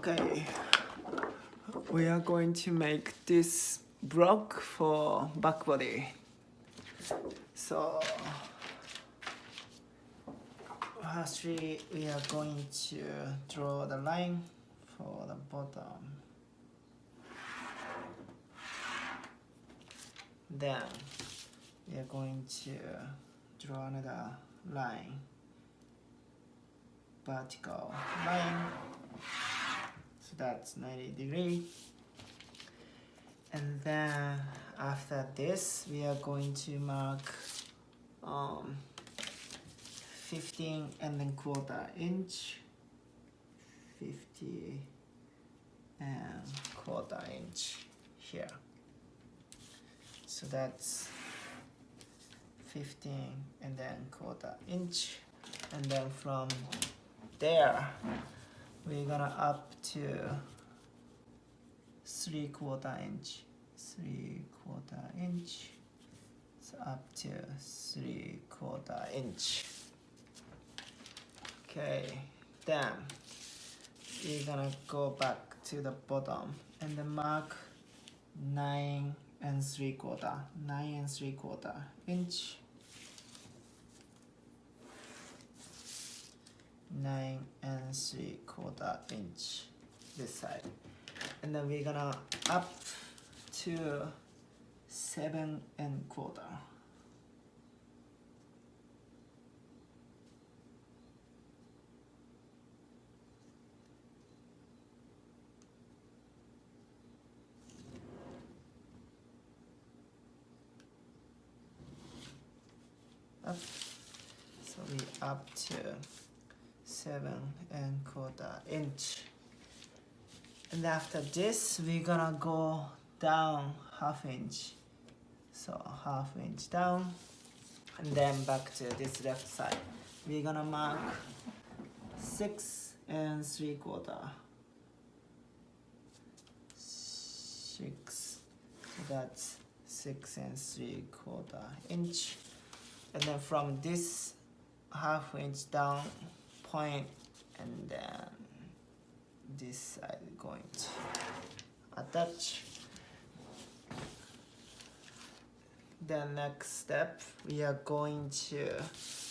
Okay, we are going to make this block for back body. So firstly, we are going to draw the line for the bottom. Then we are going to draw another line, vertical line. So that's 90 degrees. And then after this, we are going to mark 15 and then quarter inch, 50 and quarter inch here. So that's 15 and then quarter inch. And then from there, we're gonna up to 3/4 inch, 3/4 inch. So up to 3/4 inch. Okay, then we're gonna go back to the bottom and then mark 9 and 3/4, 9 and 3/4 inch. 9 and 3/4 inch this side, and then we're gonna up to 7 and quarter. Up. So we up to 7 and quarter inch. And after this, we're gonna go down ½ inch. So ½ inch down, and then back to this left side. We're gonna mark 6 and 3/4. 6. So that's 6 and 3/4 inch. And then from this ½ inch down point, and then this side is going to attach. The next step, we are going to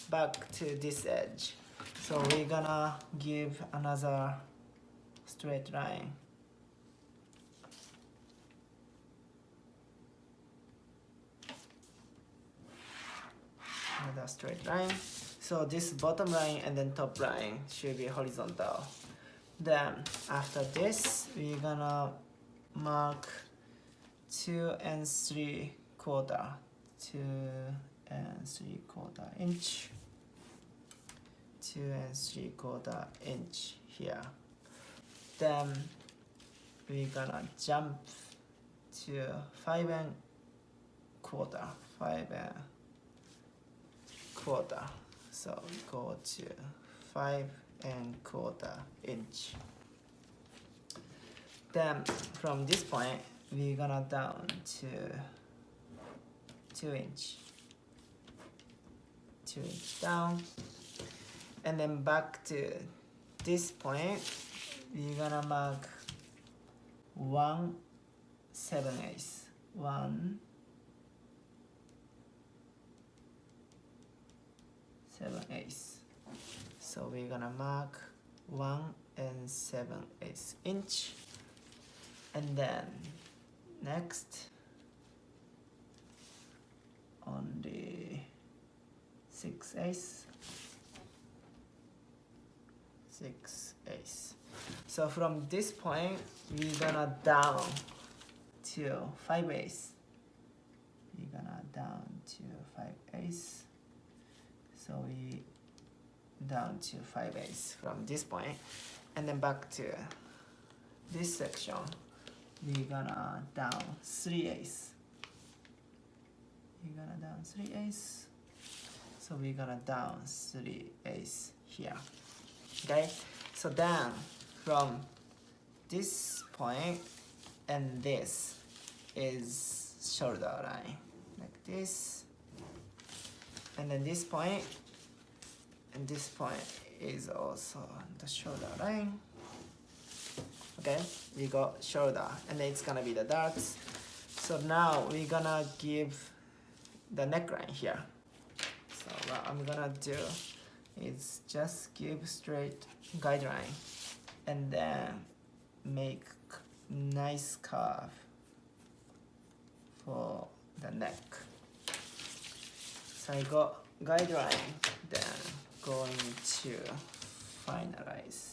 back to this edge. So we're gonna give another straight line. Another straight line. So this bottom line and then top line should be horizontal. Then after this, we're gonna mark 2 and 3/4, 2 and 3/4 inch, 2 and 3/4 inch here. Then we're gonna jump to 5 and quarter, 5 and quarter. So go to 5 and quarter inch. Then from this point, we're gonna down to 2 inch. 2 inch down. And then back to this point, we're gonna mark 1 7/8. 1 7/8. So we're gonna mark 1 and 7/8 inch. And then next on the 6/8. 6/8. So from this point, we're gonna down to 5/8. We're gonna down to 5/8. So we down to 5/8 from this point, and then back to this section. We're gonna down 3/8. We're gonna down 3/8. So we're gonna down 3/8 here. Okay. So then from this point and this is shoulder line like this. And then this point and this point is also the shoulder line. Okay, we got shoulder, and then it's gonna be the darts. So now we're gonna give the neckline here. So what I'm gonna do is just give straight guideline, and then make nice curve for the neck. So I got guideline, then going to finalize.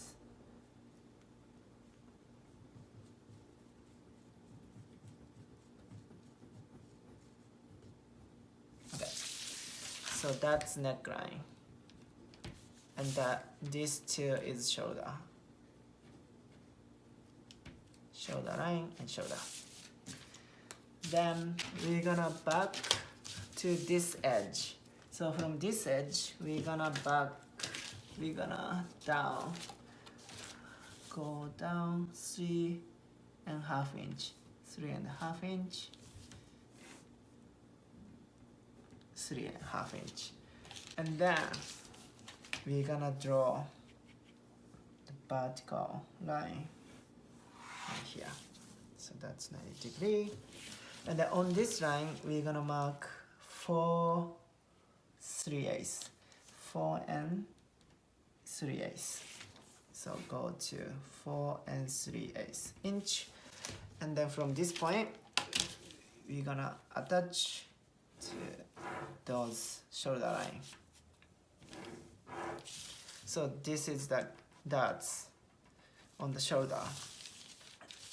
Okay, so that's neckline, and this too is shoulder. Shoulder line and shoulder. Then we're gonna back to this edge. So from this edge, we're gonna down, go down 3.5 inch, 3.5 inch, 3.5 inch. And then we're gonna draw the vertical line right here. So that's 90 degree. And then on this line, we're gonna mark 4 3/8, 4 and 3/8. So go to 4 and 3/8 inch. And then from this point, we're gonna attach to those shoulder line. So this is the dots on the shoulder.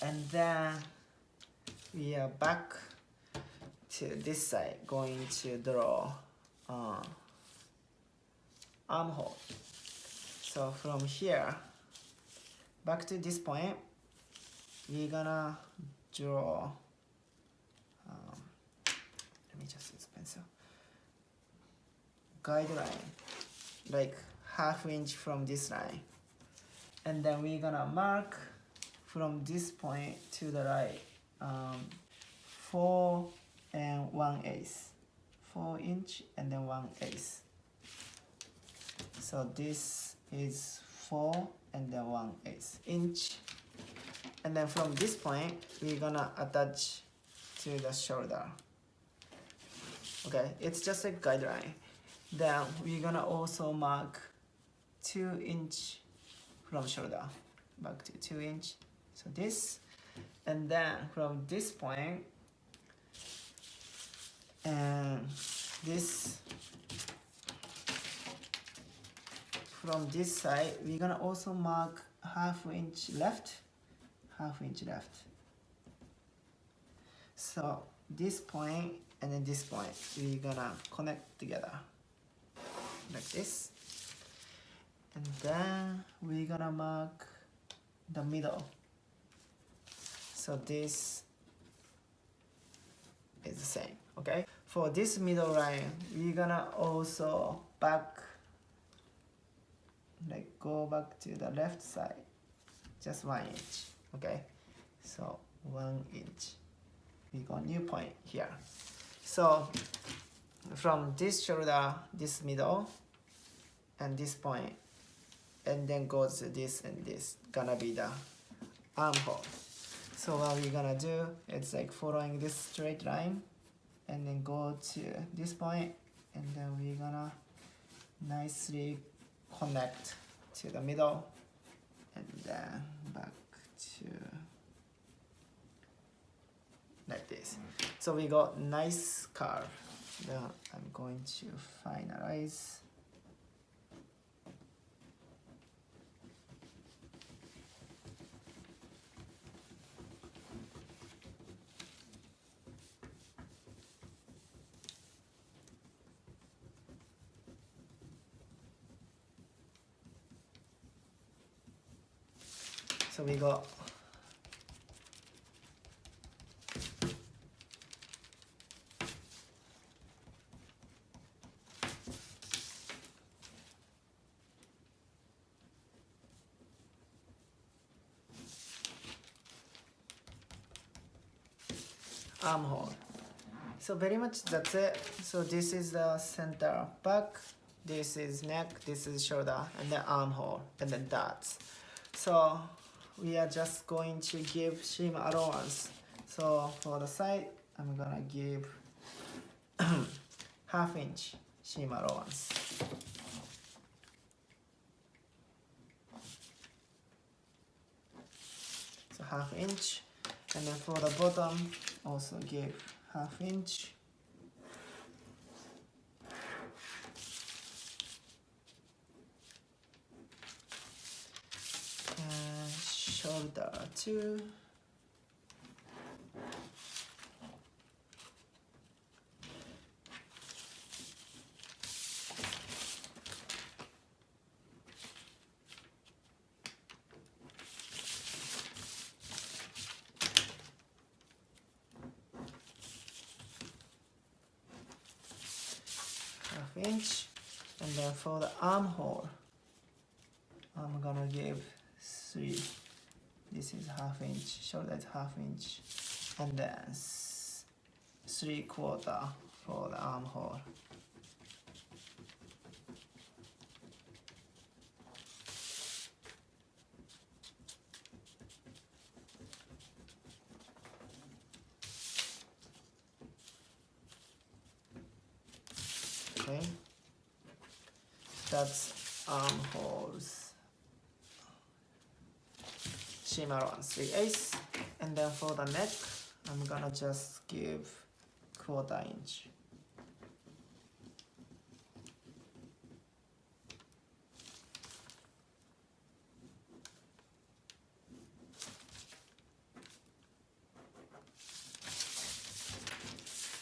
And then we are back to this side, going to draw armhole. So from here back to this point, we're gonna draw let me just use pencil, guideline, like 1/2 inch from this line. And then we're gonna mark from this point to the right 4 and 1/8, 4 inch and then 1/8. So this is 4 and then 1/8 inch. And then from this point, we're gonna attach to the shoulder. Okay, it's just a guideline. Then we're gonna also mark 2 inch from shoulder, back to 2 inch. So this, and then from this point, and this, from this side, we're gonna also mark 1/2 inch left, 1/2 inch left. So this point and then this point, we're gonna connect together like this. And then we're gonna mark the middle. So this is the same, okay? For this middle line, we're gonna also go back to the left side, just 1 inch, okay? So 1 inch. We got new point here. So from this shoulder, this middle, and this point, and then goes to this and this, gonna be the armhole. So what we're gonna do, it's like following this straight line, and then go to this point, and then we're gonna nicely connect to the middle, and then back to like this. So we got nice curve. Now I'm going to finalize. So we got armhole. So very much that's it. So this is the center back, this is neck, this is shoulder, and then armhole, and then dots. So we are just going to give seam allowance. So for the side, I'm gonna give half-inch seam allowance. So half-inch, and then for the bottom, also give half-inch. And shoulder too. Half-inch, and then for the armhole, I'm gonna give 3. This is half-inch, shoulder is half-inch, and then 3/4 for the armhole. Okay, that's armholes. Seam allowance 3/8, and then for the neck, I'm gonna just give 1/4 inch.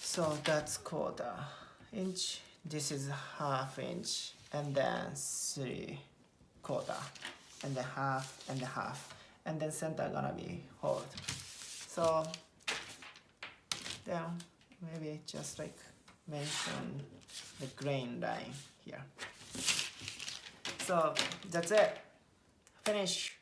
So that's 1/4 inch. This is half-inch, and then 3/4, and then half, and then half, and then center gonna be hold. So then maybe just like mention the grain line here. So that's it. Finish.